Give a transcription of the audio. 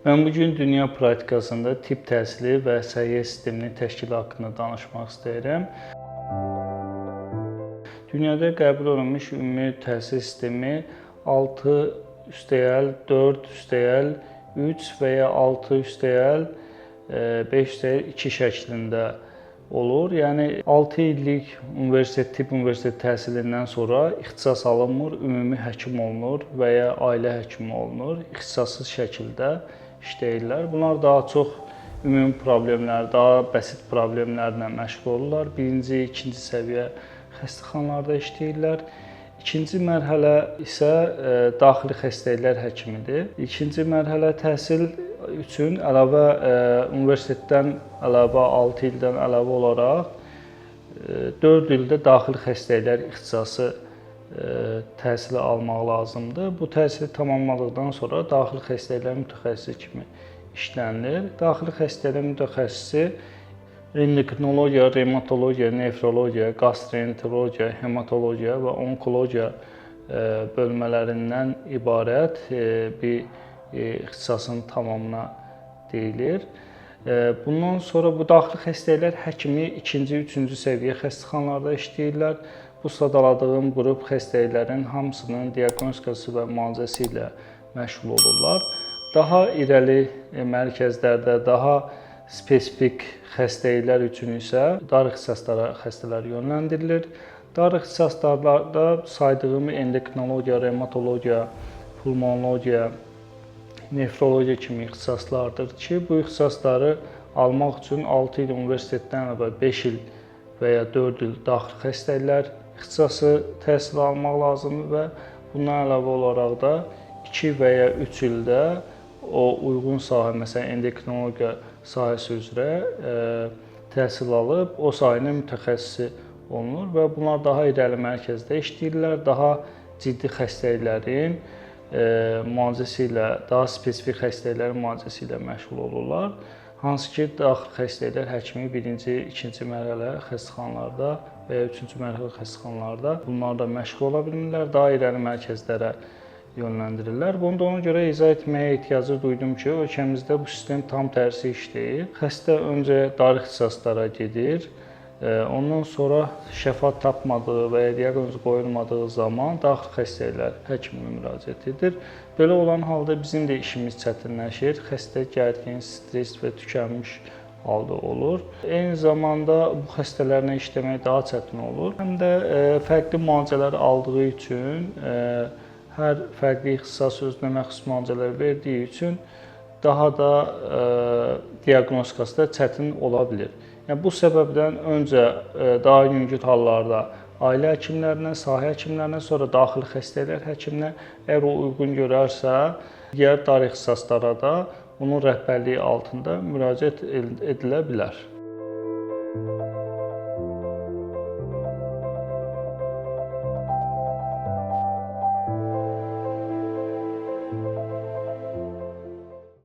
Mən bugün dünya praktikasında tibb təhsili və səhiyyə sisteminin təşkili haqqında danışmaq istəyirəm. Dünyada qəbul olunmuş ümumi təhsil sistemi 6+4+3 və ya 6+5+2 şəklində olur. Yəni 6 illik tibb universitet təhsilindən sonra ixtisas alınmır, ümumi həkim olunur və ya ailə həkimi olunur. İxtisassız şəkildə işləyirlər. Bunlar daha çox ümumi problemlər, daha bəsit problemlərlə məşğul olurlar. Birinci, ikinci səviyyə xəstəxanalarda işləyirlər. İkinci mərhələ isə daxili xəstəliklər həkimidir. İkinci mərhələ təhsil üçün əlavə universitetdən əlavə 6 ildən əlavə olaraq 4 ildə daxili xəstəliklər ixtisası təhsili almaq lazımdır. Bu təhsili tamamladıqdan sonra daxili xəstəliklər mütəxəssisi kimi işlənilir. Daxili xəstəliklər mütəxəssisi endokrinologiya, revmatologiya, nefrologiya, gastroenterologiya, hematologiya və onkologiya bölmələrindən ibarət bir ixtisasın tamamına deyilir. Bundan sonra bu daxili xəstəliklər həkimi ikinci, üçüncü səviyyə xəstəxanalarda işləyirlər. Bu sadaladığım qrup xəstəliklərin hamısının diaqnostikası və müalicəsi ilə məşğul olurlar. Daha irəli mərkəzlərdə, daha spesifik xəstəliklər üçün isə dar ixtisaslara xəstələr yönləndirilir. Dar ixtisaslarda saydığım endokrinologiya, revmatologiya, pulmonologiya, nefrologiya kimi ixtisaslardır ki, bu ixtisasları almaq üçün 6 il universitetdən əlavə 5 il və ya 4 il daxili xəstəliklər ixtisası təhsili almaq lazımdır və bundan əlavə olaraq da 2 və ya 3 ildə o uyğun sahə, məsələn, endokrinologiya sahəsi üzrə təhsil alıb, o sahənin mütəxəssisi olunur və bunlar daha irəli mərkəzdə işləyirlər, daha ciddi xəstəliklərin müalicəsi ilə, daha spesifik xəstəliklərin müalicəsi ilə məşğul olurlar. Hansı ki, daxili xəstəliklər həkimi birinci, ikinci mərhələ xəstəxanalarda və ya üçüncü mərhələ xəstəxanalarda bunlarla məşğul ola bilmirlər, daha irəli mərkəzlərə yönləndirirlər. Bunu da ona görə izah etməyə ehtiyacı duydum ki, ölkəmizdə bu sistem tam tərsi işləyir. Xəstə öncə dar ixtisaslara gedir, ondan sonra şəfa tapmadığı və ya diaqnoz qoyulmadığı zaman daxili xəstəliklər həkiminə müraciət edir. Belə olan halda bizim də işimiz çətinləşir. Xəstə gərgin, stres və tükənmiş halda olur. Eyni zamanda bu xəstələrlə işləmək daha çətin olur. Həm də fərqli müalicələr aldığı üçün, hər fərqli ixtisas özünə məxsus müalicələr verdiyi üçün daha da diaqnostikası da çətin ola bilir. Yəni, bu səbəbdən öncə daha yüngül hallarda ailə həkimlərinə, sahə həkimlərinə, sonra daxili xəstəliklər həkiminə, əgər o uyğun görərsə, digər dar ixtisaslara da onun rəhbərliyi altında müraciət edilə bilər.